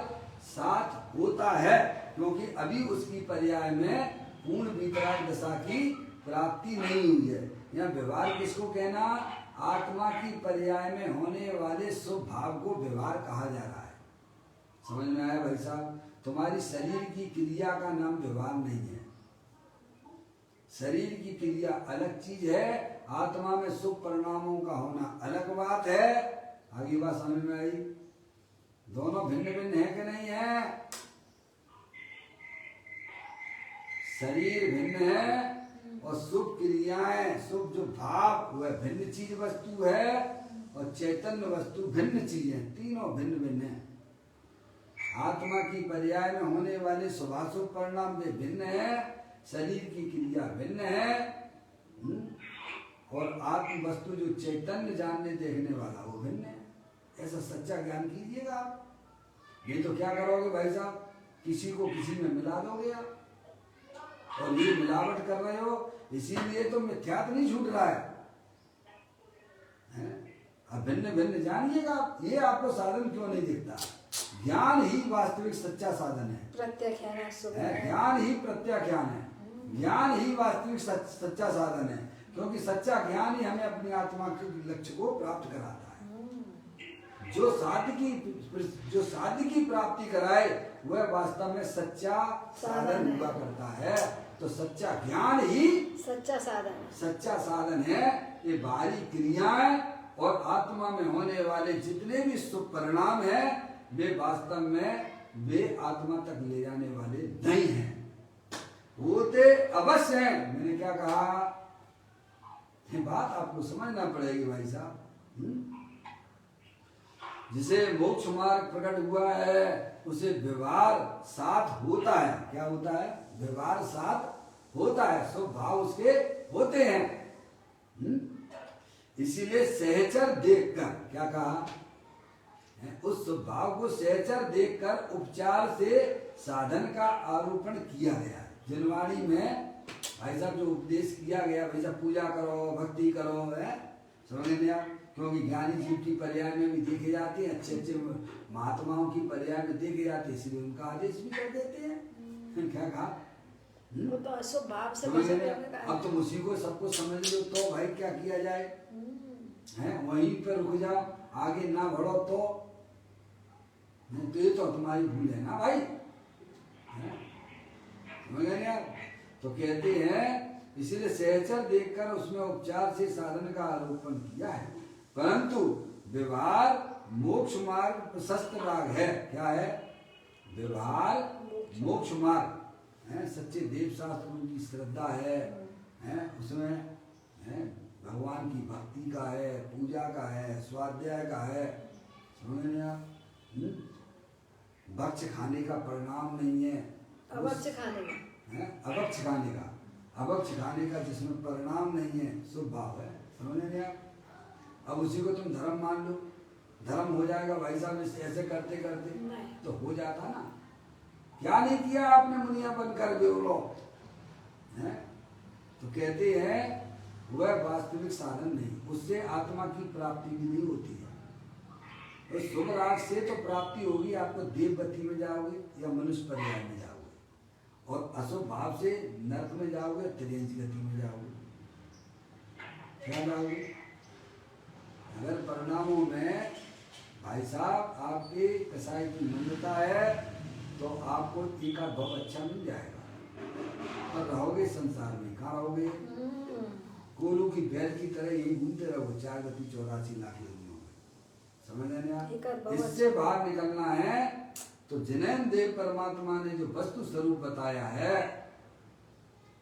A: साथ होता है, क्योंकि अभी उसकी पर्याय में पूर्ण वितराग दशा की प्राप्ति नहीं हुई है। यहाँ व्यवहार किसको कहना? आत्मा की पर्याय में होने वाले शुभ भाव को व्यवहार कहा जा रहा है। समझ में आया भाई साहब? तुम्हारी शरीर की क्रिया का नाम व्यवहार नहीं है। शरीर की क्रिया अलग चीज है, आत्मा में शुभ परिणामों का होना अलग बात है। आगे बात समझ में आई? दोनों भिन्न भिन्न है कि नहीं है? शरीर भिन्न है और शुभ क्रियाएं, शुभ जो भाव वह भिन्न चीज वस्तु है, और चैतन्य वस्तु भिन्न चीज है। तीनों भिन्न भिन्न है। आत्मा की पर्याय में होने वाले शुभाशुभ परिणाम वे भिन्न है, शरीर की क्रिया भिन्न है, और आत्म वस्तु जो चैतन्य जानने देखने वाला वो भिन्न है। ऐसा सच्चा ज्ञान कीजिएगा आप। ये तो क्या करोगे भाई साहब, किसी को किसी में मिला दोगे आप, और ये मिलावट कर रहे हो, इसीलिए तो मिथ्यात्व नहीं छूट रहा है। अब भिन्न भिन्न जानिएगा आप। ये आपको साधन क्यों नहीं दिखता? ज्ञान ही वास्तविक सच्चा साधन है।
C: प्रत्याख्यान है।
A: ज्ञान ही प्रत्याख्यान है। ज्ञान ही वास्तविक सच्चा साधन है, क्योंकि सच्चा ज्ञान ही हमें अपनी आत्मा के लक्ष्य को प्राप्त कराता है। जो साध्य की प्राप्ति कराए वह वास्तव में सच्चा साधन हुआ करता है। तो सच्चा ज्ञान ही
C: सच्चा साधन
A: है। ये बाहरी क्रियाएं और आत्मा में होने वाले जितने भी शुभ परिणाम हैं वे वास्तव में वे आत्मा तक ले जाने वाले नहीं हैं। होते अवश्य हैं। मैंने क्या कहा? ये बात आपको समझना पड़ेगी भाई साहब। जिसे मोक्ष मार्ग प्रकट हुआ है उसे व्यवहार साथ होता है। क्या होता है? व्यवहार साथ होता है। सब भाव उसके होते हैं। इसीलिए सहचर देखकर, क्या कहा? उस भाव को सहचर देखकर उपचार से साधन का आरोपण किया गया। जनवाणी में भाई साहब जो उपदेश किया गया, भाई साहब पूजा करो, भक्ति करो, है समझ नहीं आप? क्योंकि ज्ञानी जीव की पर्याय में भी देखे जाते हैं, अच्छे अच्छे महात्माओं की पर्याय में देखे जाते हैं, इसलिए उनका आदेश भी कर देते हैं। क्या कहा?
C: वो तो अशुभ भाव से
A: अब तुम उसी को सबको समझ लो तो भाई क्या किया जाए? है वहीं पर रुक जाओ, आगे ना बढ़ो तो ये तो तुम्हारी भूल है ना भाई। समझ गए आप? तो कहते हैं इसीलिए सहचर देखकर उसमें उपचार से साधन का आरोपण किया है, परंतु व्यवहार मोक्ष मार्ग प्रशस्त राग है। क्या है? व्यवहार मोक्ष मार्ग है। सच्चे देव शास्त्र उनकी श्रद्धा है, उसमें है भगवान की भक्ति का है, पूजा का है, स्वाध्याय का है। समझ नहीं आप? भक्ष खाने का परिणाम नहीं है,
C: अभक्ष खाने का,
A: अभक्ष खाने का जिसमें परिणाम नहीं है, शुभ भाव है। समझ नहीं आप? अब उसी को तुम धर्म मान लो, धर्म हो जाएगा भाई साहब ऐसे करते करते तो हो जाता ना। क्या नहीं किया आपने मुनिया बनकर बेवलो है? तो कहते हैं वह वास्तविक साधन नहीं, उससे आत्मा की प्राप्ति भी नहीं होती है। तो शुभ राग से तो प्राप्ति होगी, आपको देवगति में जाओगे या मनुष्य पर्याय में जाओगे, और अशुभ भाव से नरक में जाओगे, त्रियंश गति में जाओगे। क्या जाओगे? अगर परिणामों में भाई साहब आपके कसाई की मंदता है तो आपको टीका बहुत अच्छा मिल जाएगा, और रहोगे संसार में। कहाँ रहोगे? कोलू की बैल की तरह यही घूमते रहोगे 4 गति 84 लाख योनियों में। समझ रहे हैं आप? इससे बाहर निकलना है तो जिनेन देव परमात्मा ने जो वस्तु स्वरूप बताया है,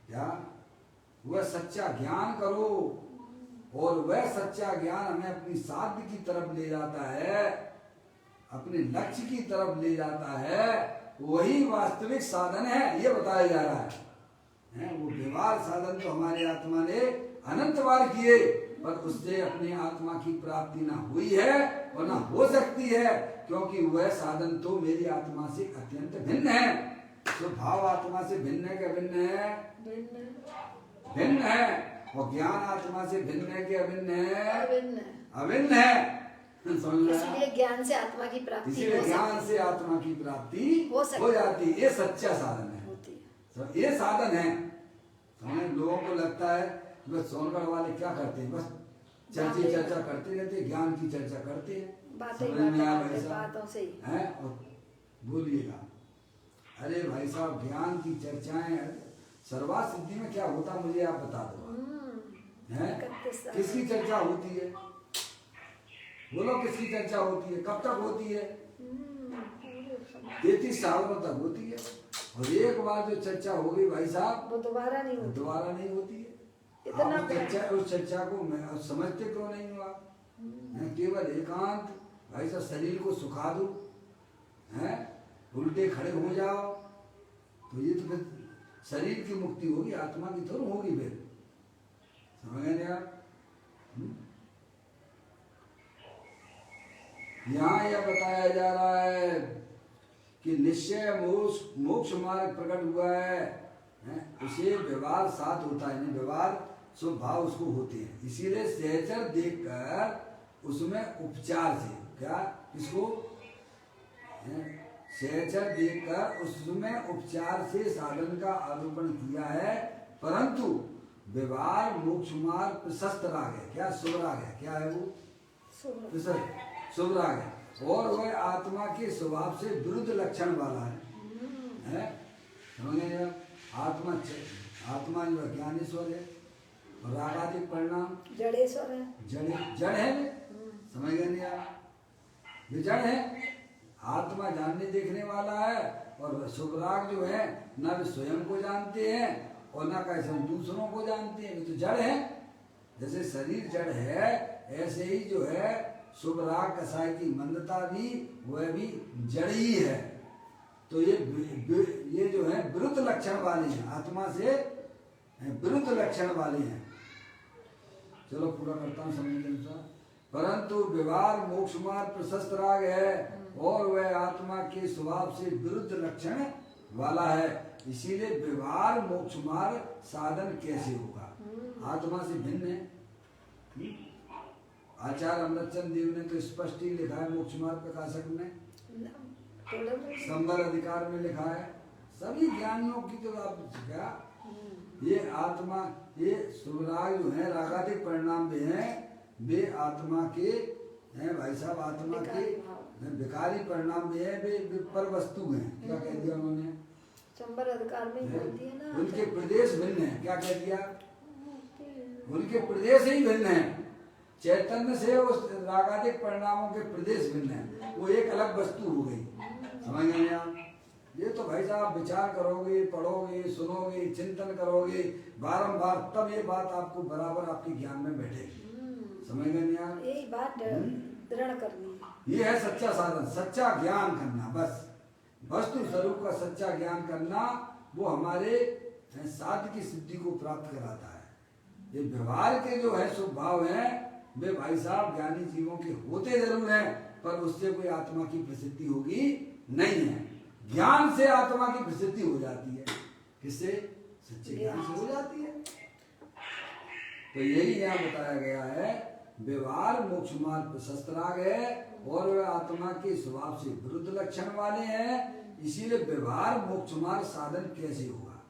A: क्या वह सच्चा ज्ञान करो, और वह सच्चा ज्ञान हमें अपनी साध्य की तरफ ले जाता है, अपने लक्ष्य की तरफ ले जाता है। वही वास्तविक साधन है, ये बताया जा रहा है। वो व्यवहार साधन तो हमारे आत्मा ने अनंत बार किए, पर उससे अपनी आत्मा की प्राप्ति ना हुई है और ना हो सकती है, क्योंकि वह साधन तो मेरी आत्मा से अत्यंत भिन्न है। तो भाव आत्मा से भिन्न है, क्या भिन्न है? भिन्न है। और ज्ञान आत्मा से भिन्न है कि अभिन्न है? अभिन्न है। समझ में आया?
C: इसलिए ज्ञान से आत्मा की प्राप्ति
A: इसीलिए
C: हो
A: ज्ञान
C: सकती
A: से आत्मा की प्राप्ति
C: हो
A: जाती है। ये सच्चा साधन है,
C: होती है।
A: तो ये साधन है। समझ, लोगों को लगता है बस सोनगढ़ वाले क्या करते हैं, बस चर्चा करते रहते, ज्ञान की चर्चा करते हैं,
C: बातें
A: समझ में आया भाई
C: बातें
A: साहब?
C: बातों से ही।
A: हैं? और बोलिएगा, अरे भाई साहब ज्ञान की चर्चाएं सर्वा सिद्धि में क्या होता मुझे आप बता दो। हैं?
C: 31 साल।
A: किसकी चर्चा होती है? बोलो किसकी चर्चा होती है? कब तक होती है? 33 सालों तक होती है। और एक बार जो चर्चा हो गई भाई साहब,
C: वो दोबारा नहीं होती।
A: दोबारा नहीं होती है।
C: इतना
A: आप चर्चा, उस चर्चा को मैं समझते क्यों नहीं हुआ? मैं केवल एकांत भाई साहब शरीर को सुखा दूं, हैं, उल्टे खड़े हो जाओ, तो ये तो फिर शरीर की मुक्ति होगी, आत्मा की थोड़ी होगी फिर। समझ गए आप? यहाँ यह बताया जा रहा है कि निश्चय मोक्ष मार्ग प्रकट हुआ है, उसे व्यवहार साथ होता है, नहीं व्यवहार स्वभाव उसको होते हैं। इसीलिए सहचर देखकर उसमें उपचार से, क्या किसको? सहचर देखकर उसमें उपचार से साधन का आरोपण किया है, परंतु व्यवहार मोक्ष मार्ग प्रशस्त राग है। क्या शुभ राग है? क्या है वो? शुभ राग है। और वह आत्मा के स्वभाव से विरुद्ध लक्षण वाला है? समझे? आत्मा जो ज्ञानेश्वर है और रागादिक परिणाम
C: जड़ेश्वर है।
A: जड़ है वे। समझ गए नहीं आप? ये जड़ है। आत्मा जानने देखने वाला है, और शुभ राग जो है ना वे स्वयं को जानते हैं और ना कैसे हम दूसरों को जानते हैं। ये तो जड़ है। जैसे शरीर जड़ है, ऐसे ही जो है शुभ राग कसाय की मंदता भी, वह भी जड़ ही है। तो ये जो है विरुद्ध लक्षण वाले हैं, आत्मा से विरुद्ध लक्षण वाले हैं। चलो पूरा करता हूँ समझ के अनुसार। परंतु व्यवहार मोक्ष मार्ग प्रशस्त राग है, और वह आत्मा के स्वभाव से विरुद्ध लक्षण वाला है। इसीलिए व्यवहार मोक्ष मार्ग साधन कैसे होगा? आत्मा से भिन्न है। आचार्य अमृतचंद देव ने तो स्पष्ट ही लिखा है, मोक्ष मार्ग प्रकाशक में, संबर अधिकार में लिखा है। सभी ज्ञानियों की तो आप क्या, ये आत्मा, ये सुराग जो है रागादिक परिणाम भी हैं, वे आत्मा के हैं भाई साहब, आत्मा के विकारी परिणाम भी है, वे पर वस्तु हैं। क्या कह दिया उन्होंने?
C: संबर अधिकार में बोलती है ना,
A: उनके प्रदेश भिन्न है। क्या कह दिया? उनके प्रदेश ही भिन्न है। चैतन्य से उस रागादिक परिणामों के प्रदेश भिन्न है, वो एक अलग वस्तु हो गई। समझ गए आप? ये तो भाई साहब विचार करोगे, पढ़ोगे, सुनोगे, चिंतन करोगे बारंबार, तब ये बात आपको बराबर आपके ज्ञान में बैठेगी। समझ गए नहीं आप?
C: यही बात दृढ़ करनी है।
A: ये है सच्चा साधन, सच्चा ज्ञान करना। बस वस्तु स्वरूप का सच्चा ज्ञान करना, वो हमारे साध्य की सिद्धि को प्राप्त कराता है। ये व्यवहार के जो है स्वभाव है, वे भाई साहब ज्ञानी जीवों के होते जरूर हैं, पर उससे कोई आत्मा की प्रसिद्धि होगी नहीं है। ज्ञान से आत्मा की प्रसिद्धि हो जाती है। किससे? सच्चे ज्ञान से हो जाती है। तो यही यहाँ बताया गया है, व्यवहार मोक्ष मार्ग प्रशस्त राग है, और वह आत्मा के स्वभाव से विरुद्ध लक्षण वाले हैं। इसीलिए व्यवहार मोक्ष मार्ग साधन कैसे होगा?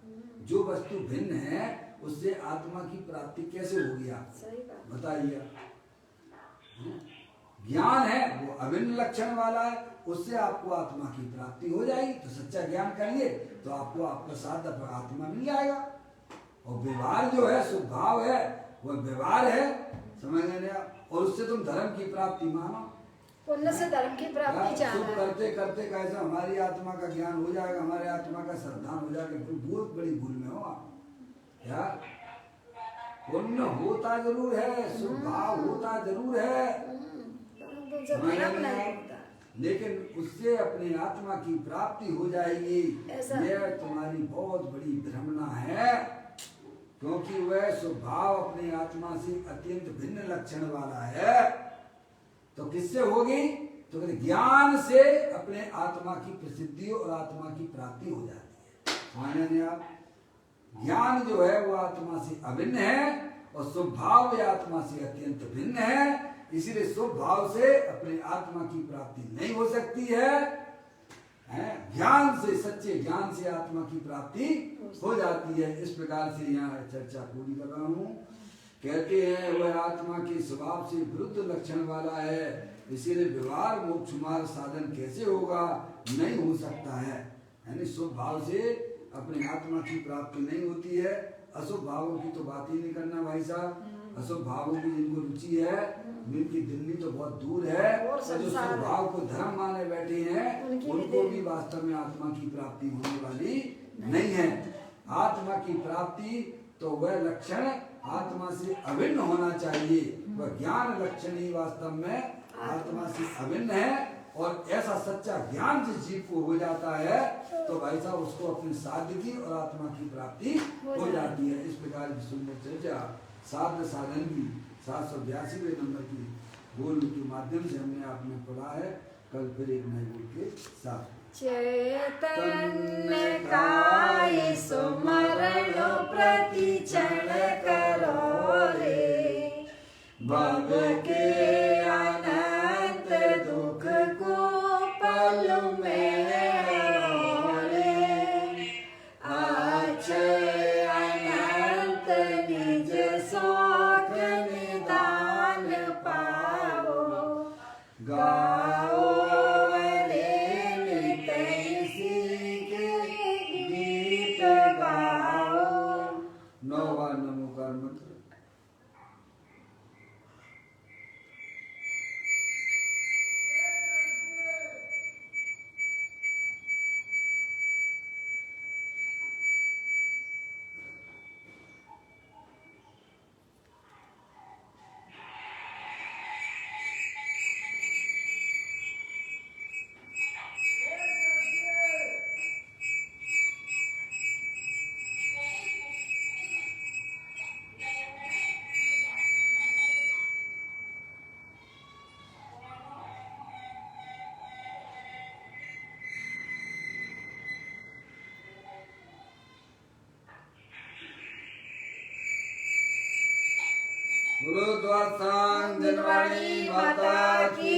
A: जो वस्तु भिन्न है उससे आत्मा की प्राप्ति कैसे होगी? आप बताइए। ज्ञान है वो अभिन्न लक्षण वाला है, उससे आपको आत्मा की प्राप्ति हो जाएगी। तो सच्चा ज्ञान करिए तो आपको आपका साथ आत्मा मिल जाएगा। और व्यवहार जो है स्वभाव है, वह व्यवहार है। समझ गए आप? और उससे तुम धर्म की प्राप्ति मानो,
C: पुण्य से धर्म की प्राप्ति चाहना।
A: करते करते कैसे हमारी आत्मा का ज्ञान हो जाएगा, हमारे आत्मा का श्रद्धान हो जाएगा। फिर बहुत बड़ी भूल में हो आप यार। पुण्य होता जरूर है, स्वभाव होता जरूर है, लेकिन उससे अपनी आत्मा की प्राप्ति हो जाएगी। यह तुम्हारी बहुत बड़ी भ्रमणा है। क्योंकि वह स्वभाव अपनी आत्मा से अत्यंत भिन्न लक्षण वाला है। तो किससे होगी? तो कहते ज्ञान से अपने आत्मा की प्रसिद्धि और आत्मा की प्राप्ति हो जाती है। समझ नहीं आप? ज्ञान जो है वो आत्मा से अभिन्न है और स्वभाव आत्मा से अत्यंत भिन्न है। इसीलिए स्वभाव से अपने आत्मा की प्राप्ति नहीं हो सकती है। ज्ञान से, सच्चे ज्ञान से आत्मा की प्राप्ति हो जाती है। इस प्रकार से यहाँ चर्चा पूरी कर रहा हूँ। कहते हैं वह आत्मा के स्वभाव से विरुद्ध लक्षण वाला है, इसीलिए व्यवहार मोक्ष मार्ग साधन कैसे होगा? नहीं हो सकता है। यानी शुभ भाव से अपने आत्मा की प्राप्ति नहीं होती है। अशुभ भावों की तो बात ही नहीं करना भाई साहब। अशुभ भावों की जिनको रुचि है, जिनकी दिल्ली तो बहुत दूर है, और जो शुभ भाव को धर्म माने बैठे हैं, उनको भी वास्तव में आत्मा की प्राप्ति होने वाली नहीं है। आत्मा की प्राप्ति तो वह लक्षण आत्मा से अभिन्न होना चाहिए। वह ज्ञान लक्षण ही वास्तव में आत्मा से अभिन्न है। और ऐसा सच्चा ज्ञान जिस जीव को हो जाता है तो भाई साहब उसको अपनी साधकी और आत्मा की प्राप्ति हो जाती है। इस प्रकार की सुंदर चर्चा साध्य साधन की 782वें नंबर की बोल के माध्यम से हमने आपने पढ़ा है। कल फिर एक नए बोल के साथ
C: चैतन्य काय सुमरण प्रति क्षण करो रे, भव के अनंत दुख को पल में हरो रे, अक्षय अनंत निज शोक निदान पाओ, गाओ
A: गुरु द्वार सांग दिनवाणी माता की